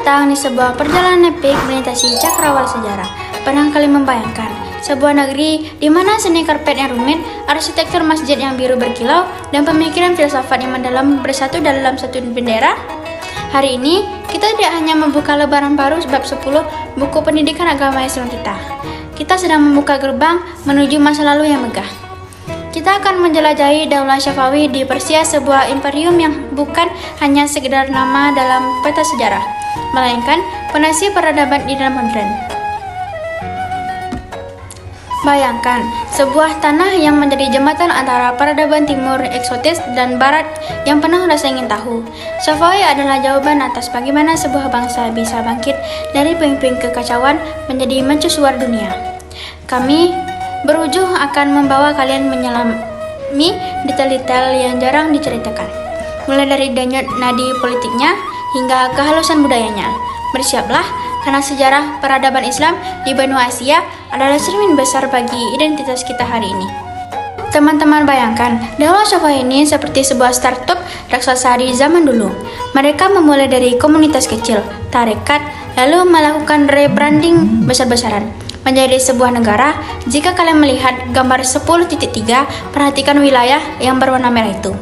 datang di sebuah perjalanan epik melintasi cakrawala sejarah. Pernah kali membayangkan sebuah negeri di mana seni karpet yang rumit, arsitektur masjid yang biru berkilau, dan pemikiran filsafat yang mendalam bersatu dalam satu bendera? Hari ini, kita tidak hanya membuka lembaran baru bab 10 buku pendidikan agama Islam kita. Kita sedang membuka gerbang menuju masa lalu yang megah. Kita akan menjelajahi Daulah Syafawi di Persia, sebuah imperium yang bukan hanya sekedar nama dalam peta sejarah, melainkan fondasi peradaban Iran modern. Bayangkan, sebuah tanah yang menjadi jembatan antara peradaban timur eksotis dan barat yang penuh rasa ingin tahu. Syafawi adalah jawaban atas bagaimana sebuah bangsa bisa bangkit dari puing-puing kekacauan menjadi mercusuar dunia. Kami berujung akan membawa kalian menyelami detail-detail yang jarang diceritakan, mulai dari denyut nadi politiknya hingga kehalusan budayanya. Bersiaplah, karena sejarah peradaban Islam di benua Asia adalah cermin besar bagi identitas kita hari ini. Teman-teman bayangkan, Daulah Syafawi ini seperti sebuah startup raksasa di zaman dulu. Mereka memulai dari komunitas kecil, tarekat, lalu melakukan rebranding besar-besaran menjadi sebuah negara. Jika kalian melihat gambar 10.3, perhatikan wilayah yang berwarna merah itu.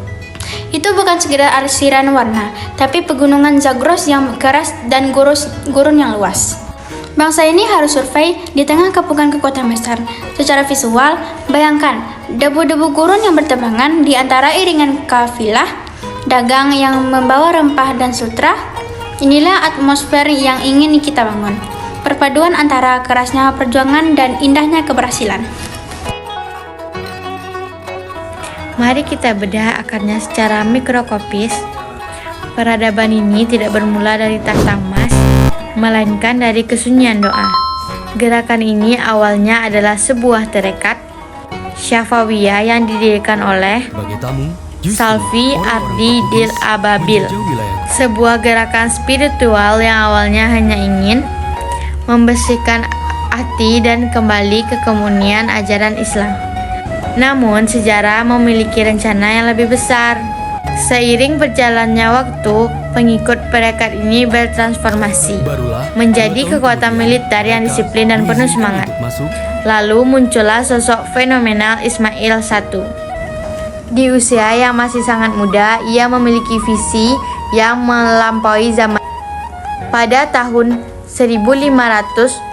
Itu bukan sekedar arsiran warna, tapi pegunungan Zagros yang keras dan gurun yang luas. Bangsa ini harus survei di tengah kepungan kekuatan besar. Secara visual, bayangkan debu-debu gurun yang bertebangan di antara iringan kafilah dagang yang membawa rempah dan sutra. Inilah atmosfer yang ingin kita bangun. Perpaduan antara kerasnya perjuangan dan indahnya keberhasilan. Mari kita bedah akarnya secara mikroskopis. Peradaban ini tidak bermula dari tahta emas, melainkan dari kesunyian doa. Gerakan ini awalnya adalah sebuah tarekat Syafawiyah yang didirikan oleh Salfi Ardi Dil Ababil, sebuah gerakan spiritual yang awalnya hanya ingin membersihkan hati dan kembali ke kemunian ajaran Islam. Namun, sejarah memiliki rencana yang lebih besar. Seiring berjalannya waktu, pengikut tarekat ini bertransformasi menjadi kekuatan militer yang disiplin dan penuh semangat. Lalu muncullah sosok fenomenal Ismail I. Di usia yang masih sangat muda, ia memiliki visi yang melampaui zaman. Pada tahun 1502,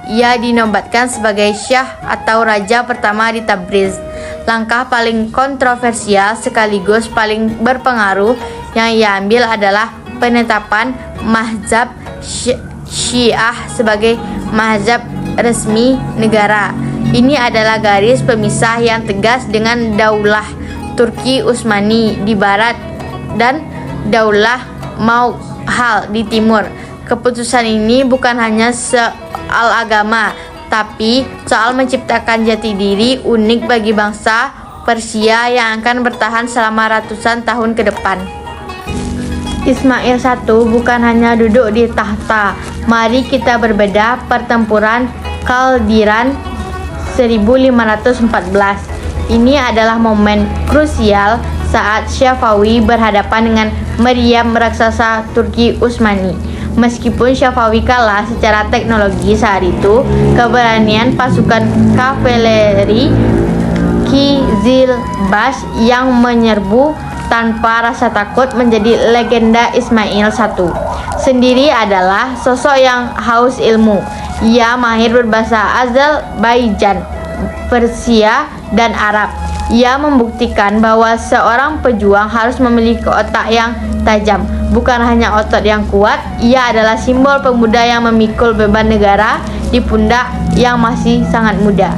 ia dinobatkan sebagai Syah atau Raja pertama di Tabriz. Langkah paling kontroversial sekaligus paling berpengaruh yang ia ambil adalah penetapan mazhab Syiah sebagai mazhab resmi negara. Ini adalah garis pemisah yang tegas dengan Daulah Turki Utsmani di barat dan Daulah Mughal di timur. Keputusan ini bukan hanya soal agama, tapi soal menciptakan jati diri unik bagi bangsa Persia yang akan bertahan selama ratusan tahun ke depan. Ismail I bukan hanya duduk di tahta. Mari kita berbedah pertempuran Kaldiran 1514. Ini adalah momen krusial saat Syafawi berhadapan dengan meriam raksasa Turki Utsmani. Meskipun Syafawi kalah secara teknologi saat itu, keberanian pasukan kavaleri Kizilbash yang menyerbu tanpa rasa takut menjadi legenda Ismail I. Sendiri adalah sosok yang haus ilmu. Ia mahir berbahasa Azerbaijan, Persia, dan Arab. Ia membuktikan bahwa seorang pejuang harus memiliki otak yang tajam, bukan hanya otot yang kuat. Ia adalah simbol pemuda yang memikul beban negara di pundak yang masih sangat muda.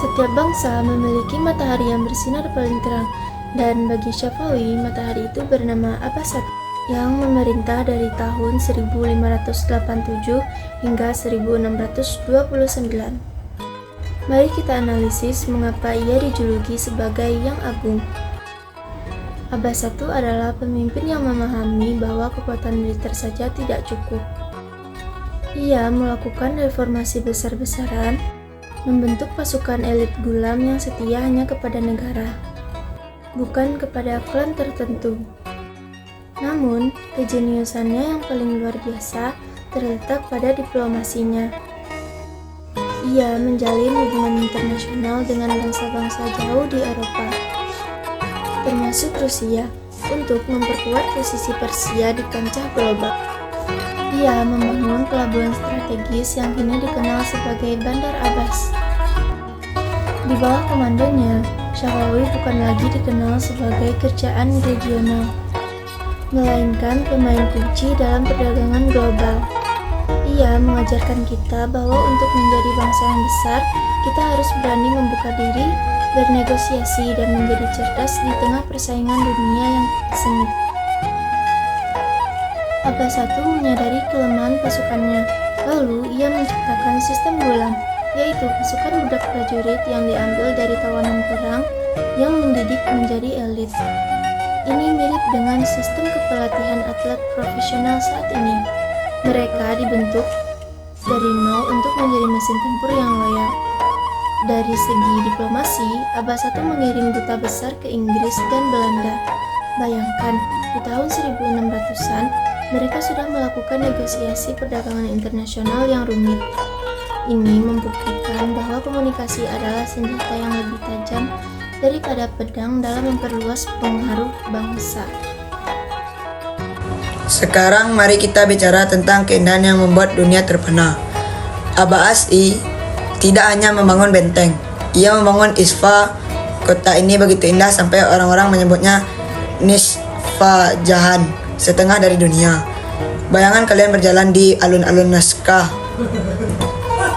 Setiap bangsa memiliki matahari yang bersinar paling terang, dan bagi Syafawi, matahari itu bernama Abbasat yang memerintah dari tahun 1587 hingga 1629. Mari kita analisis mengapa ia dijuluki sebagai Yang Agung. Abbasat adalah pemimpin yang memahami bahwa kekuatan militer saja tidak cukup. Ia melakukan reformasi besar-besaran, membentuk pasukan elit gulam yang setia hanya kepada negara, bukan kepada klan tertentu. Namun, kejeniusannya yang paling luar biasa terletak pada diplomasinya. Ia menjalin hubungan internasional dengan bangsa-bangsa jauh di Eropa, termasuk Rusia, untuk memperkuat posisi Persia di kancah global. Ia membangun pelabuhan strategis yang kini dikenal sebagai Bandar Abbas. Di bawah komandonya, Safawi bukan lagi dikenal sebagai kerajaan regional, melainkan pemain kunci dalam perdagangan global. Ia mengajarkan kita bahwa untuk menjadi bangsa yang besar, kita harus berani membuka diri, bernegosiasi, dan menjadi cerdas di tengah persaingan dunia yang sengit. Abbas I menyadari kelemahan pasukannya, lalu ia menciptakan sistem gulam, yaitu pasukan budak prajurit yang diambil dari tawanan perang yang mendidik menjadi elit. Ini mirip dengan sistem kepelatihan atlet profesional saat ini. Mereka dibentuk dari nol untuk menjadi mesin tempur yang loyal. Dari segi diplomasi, Abbas I mengirim duta besar ke Inggris dan Belanda. Bayangkan, di tahun 1600-an, mereka sudah melakukan negosiasi perdagangan internasional yang rumit. Ini membuktikan bahwa komunikasi adalah senjata yang lebih tajam daripada pedang dalam memperluas pengaruh bangsa. Sekarang mari kita bicara tentang keindahan yang membuat dunia terpana. Abbas I tidak hanya membangun benteng, ia membangun Isfahan. Kota ini begitu indah sampai orang-orang menyebutnya Nisfajahan, setengah dari dunia. Bayangan kalian berjalan di alun-alun Naskah,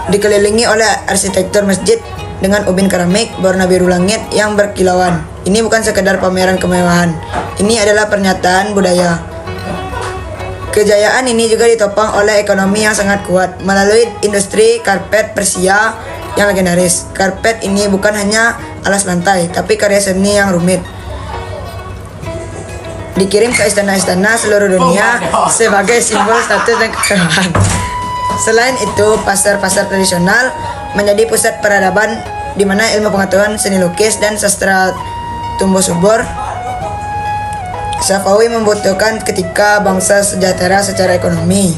dikelilingi oleh arsitektur masjid dengan ubin keramik berwarna biru langit yang berkilauan. Ini bukan sekedar pameran kemewahan, ini adalah pernyataan budaya. Kejayaan ini juga ditopang oleh ekonomi yang sangat kuat melalui industri karpet Persia yang legendaris. Karpet ini bukan hanya alas lantai, tapi karya seni yang rumit. Dikirim ke istana-istana seluruh dunia sebagai simbol status dan kemewahan. Selain itu, pasar-pasar tradisional menjadi pusat peradaban di mana ilmu pengetahuan seni lukis dan sastra tumbuh subur. Safawi membutuhkan ketika bangsa sejahtera secara ekonomi,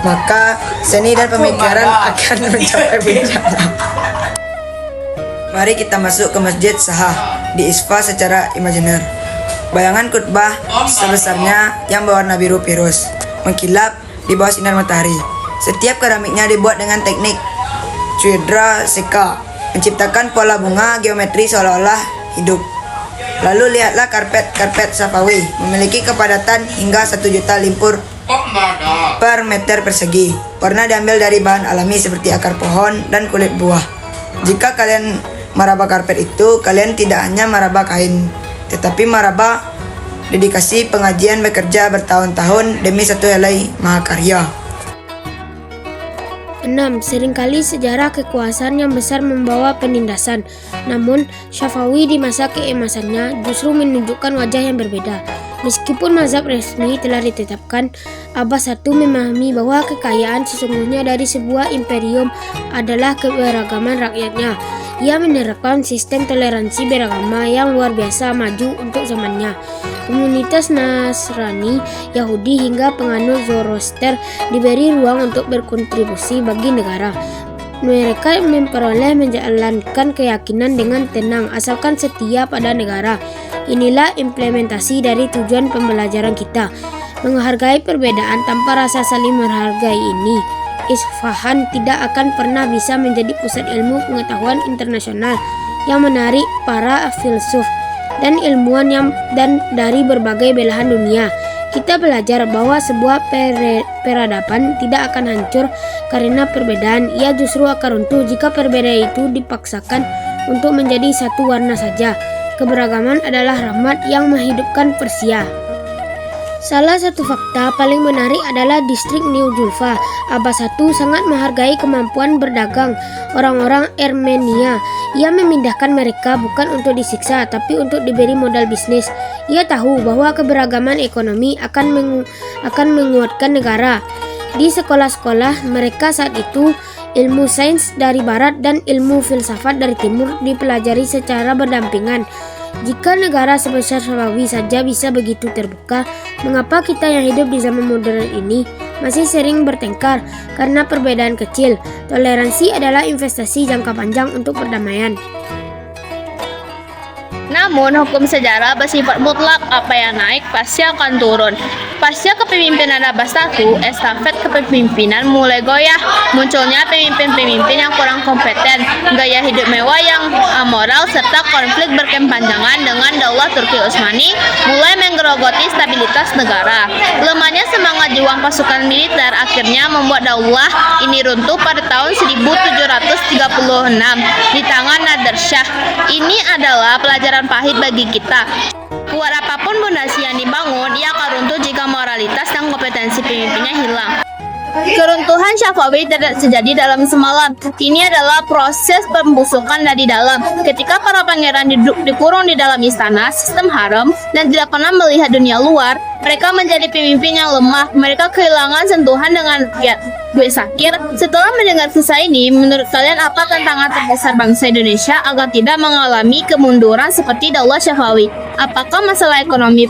maka seni dan pemikiran akan mencapai puncaknya. Mari kita masuk ke Masjid Sahah di Isfahan secara imajiner. Bayangan khutbah sebesarnya yang berwarna biru virus mengkilap di bawah sinar matahari. Setiap keramiknya dibuat dengan teknik Cudra Seka, menciptakan pola bunga geometri seolah-olah hidup. Lalu lihatlah karpet Safawi, memiliki kepadatan hingga 1 juta limpur per meter persegi. Warna diambil dari bahan alami seperti akar pohon dan kulit buah. Jika kalian meraba karpet itu, kalian tidak hanya meraba kain, tetapi meraba dedikasi pengajian bekerja bertahun-tahun demi satu helai mahakarya. 6. Seringkali sejarah kekuasaan yang besar membawa penindasan. Namun, Safawi di masa keemasannya justru menunjukkan wajah yang berbeda. Meskipun mazhab resmi telah ditetapkan, Abbas I memahami bahwa kekayaan sesungguhnya dari sebuah imperium adalah keberagaman rakyatnya. Ia menerapkan sistem toleransi beragama yang luar biasa maju untuk zamannya. Komunitas Nasrani, Yahudi hingga penganut Zoroaster diberi ruang untuk berkontribusi bagi negara. Mereka memperoleh menjalankan keyakinan dengan tenang asalkan setia pada negara. Inilah implementasi dari tujuan pembelajaran kita, menghargai perbedaan tanpa rasa saling menghargai ini. Isfahan tidak akan pernah bisa menjadi pusat ilmu pengetahuan internasional yang menarik para filsuf dan ilmuwan dan dari berbagai belahan dunia. Kita belajar bahwa sebuah peradaban tidak akan hancur karena perbedaan. Ia justru akan runtuh jika perbedaan itu dipaksakan untuk menjadi satu warna saja. Keberagaman adalah rahmat yang menghidupkan Persia. Salah satu fakta paling menarik adalah distrik New Julfa. Abbas I sangat menghargai kemampuan berdagang orang-orang Armenia. Ia memindahkan mereka bukan untuk disiksa, tapi untuk diberi modal bisnis. Ia tahu bahwa keberagaman ekonomi akan menguatkan negara. Di sekolah-sekolah mereka saat itu, ilmu sains dari barat dan ilmu filsafat dari timur dipelajari secara berdampingan. Jika negara sebesar Syafawi saja bisa begitu terbuka, mengapa kita yang hidup di zaman modern ini masih sering bertengkar karena perbedaan kecil? Toleransi adalah investasi jangka panjang untuk perdamaian. Namun, hukum sejarah bersifat mutlak, apa yang naik pasti akan turun. Pasca kepemimpinan Abbas I, estafet kepemimpinan mulai goyah. Munculnya pemimpin-pemimpin yang kurang kompeten, gaya hidup mewah yang amoral, serta konflik berkepanjangan dengan Daulah Turki Utsmani mulai menggerogoti stabilitas negara. Lemahnya semangat juang pasukan militer akhirnya membuat daulah ini runtuh pada tahun 1736 di tangan Nader Shah. Ini adalah pelajaran pahit bagi kita. Kuat apapun fondasi yang dibangun, ia akan runtuh jika moralitas dan kompetensi pemimpinnya hilang. Keruntuhan Syafawi tidak terjadi dalam semalam. Ini adalah proses pembusukan dari dalam. Ketika para pangeran dikurung di dalam istana, sistem harem, dan tidak pernah melihat dunia luar, mereka menjadi pemimpin yang lemah. Mereka kehilangan sentuhan dengan rakyat. Gue Sakir, setelah mendengar kisah ini, menurut kalian apa tantangan terbesar bangsa Indonesia agar tidak mengalami kemunduran seperti Daulah Syafawi? Apakah masalah ekonomi,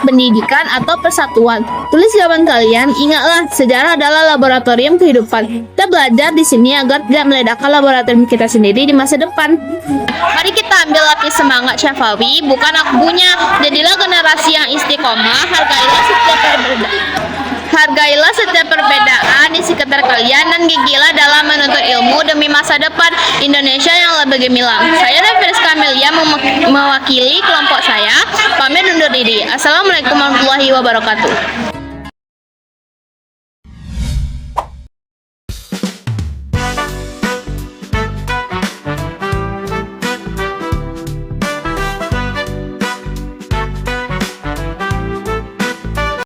pendidikan, atau persatuan? Tulis jawaban kalian. Ingatlah, sejarah adalah laboratorium kehidupan. Kita belajar di sini agar tidak meledakkan laboratorium kita sendiri di masa depan. Mari kita ambil api semangat Syafawi, bukan akbunya. Jadilah generasi yang istiqomah. Hargailah setiap perbedaan di sekitar kalian dan gigilah dalam menuntut ilmu demi masa depan Indonesia yang lebih gemilang. Saya Davis Kamelia mewakili kelompok saya. Pamit undur diri. Assalamualaikum warahmatullahi wabarakatuh.